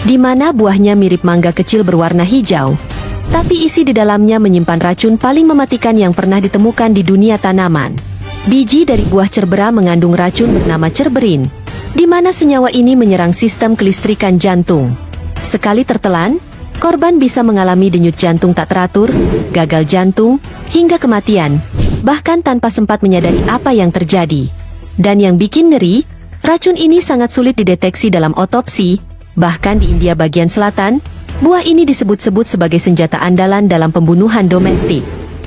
di mana buahnya mirip mangga kecil berwarna hijau, tapi isi di dalamnya menyimpan racun paling mematikan yang pernah ditemukan di dunia tanaman. Biji dari buah cerbera mengandung racun bernama cerberin, di mana senyawa ini menyerang sistem kelistrikan jantung. Sekali tertelan, korban bisa mengalami denyut jantung tak teratur, gagal jantung, hingga kematian, bahkan tanpa sempat menyadari apa yang terjadi. Dan yang bikin ngeri, racun ini sangat sulit dideteksi dalam otopsi. Bahkan di India bagian selatan, buah ini disebut-sebut sebagai senjata andalan dalam pembunuhan domestik.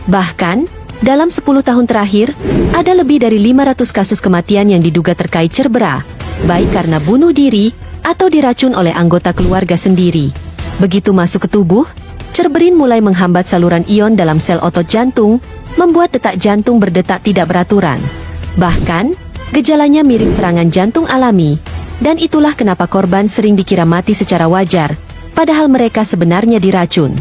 Bahkan, dalam 10 tahun terakhir, ada lebih dari 500 kasus kematian yang diduga terkait cerbera, baik karena bunuh diri atau diracun oleh anggota keluarga sendiri. Begitu masuk ke tubuh, cerberin mulai menghambat saluran ion dalam sel otot jantung, membuat detak jantung berdetak tidak beraturan. Bahkan, gejalanya mirip serangan jantung alami, dan itulah kenapa korban sering dikira mati secara wajar, padahal mereka sebenarnya diracun.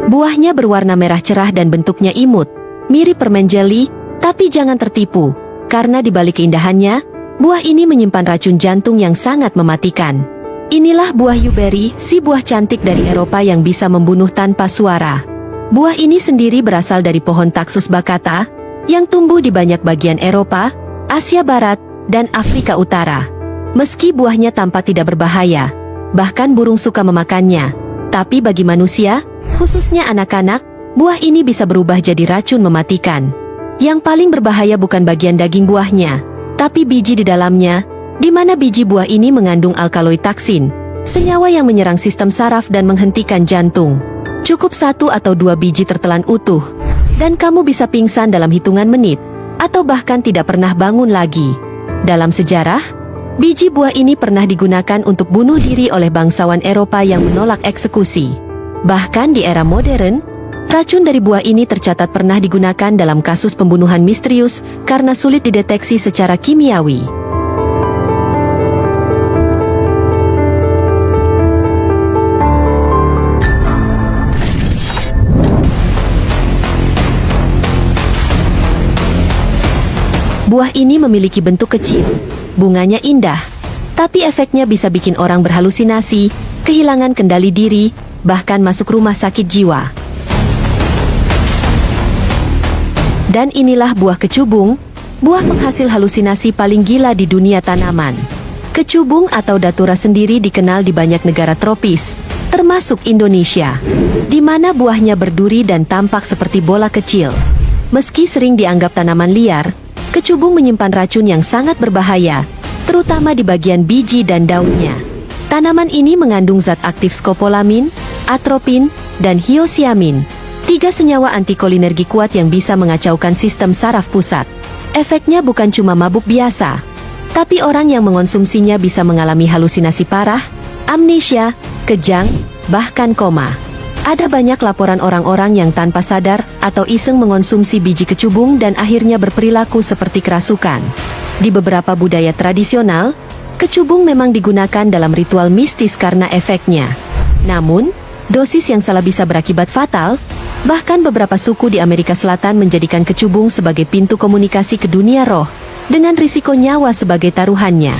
Buahnya berwarna merah cerah dan bentuknya imut, mirip permen jeli, tapi jangan tertipu, karena di balik keindahannya, buah ini menyimpan racun jantung yang sangat mematikan. Inilah buah yuberry, si buah cantik dari Eropa yang bisa membunuh tanpa suara. Buah ini sendiri berasal dari pohon Taxus baccata, yang tumbuh di banyak bagian Eropa, Asia Barat, dan Afrika Utara. Meski buahnya tampak tidak berbahaya, bahkan burung suka memakannya, tapi bagi manusia, khususnya anak-anak, buah ini bisa berubah jadi racun mematikan. Yang paling berbahaya bukan bagian daging buahnya, tapi biji di dalamnya, di mana biji buah ini mengandung alkaloid taksin, senyawa yang menyerang sistem saraf dan menghentikan jantung. Cukup 1 atau 2 biji tertelan utuh, dan kamu bisa pingsan dalam hitungan menit, atau bahkan tidak pernah bangun lagi. Dalam sejarah, biji buah ini pernah digunakan untuk bunuh diri oleh bangsawan Eropa yang menolak eksekusi. Bahkan di era modern, racun dari buah ini tercatat pernah digunakan dalam kasus pembunuhan misterius karena sulit dideteksi secara kimiawi. Buah ini memiliki bentuk kecil, bunganya indah, tapi efeknya bisa bikin orang berhalusinasi, kehilangan kendali diri, bahkan masuk rumah sakit jiwa. Dan inilah buah kecubung, buah penghasil halusinasi paling gila di dunia tanaman. Kecubung atau datura sendiri dikenal di banyak negara tropis, termasuk Indonesia, di mana buahnya berduri dan tampak seperti bola kecil. Meski sering dianggap tanaman liar, kecubung menyimpan racun yang sangat berbahaya, terutama di bagian biji dan daunnya. Tanaman ini mengandung zat aktif skopolamin, atropin, dan hyoscyamin, 3 senyawa antikolinergi kuat yang bisa mengacaukan sistem saraf pusat. Efeknya bukan cuma mabuk biasa, tapi orang yang mengonsumsinya bisa mengalami halusinasi parah, amnesia, kejang, bahkan koma. Ada banyak laporan orang-orang yang tanpa sadar atau iseng mengonsumsi biji kecubung dan akhirnya berperilaku seperti kerasukan. Di beberapa budaya tradisional, kecubung memang digunakan dalam ritual mistis karena efeknya. Namun, dosis yang salah bisa berakibat fatal. Bahkan beberapa suku di Amerika Selatan menjadikan kecubung sebagai pintu komunikasi ke dunia roh, dengan risiko nyawa sebagai taruhannya.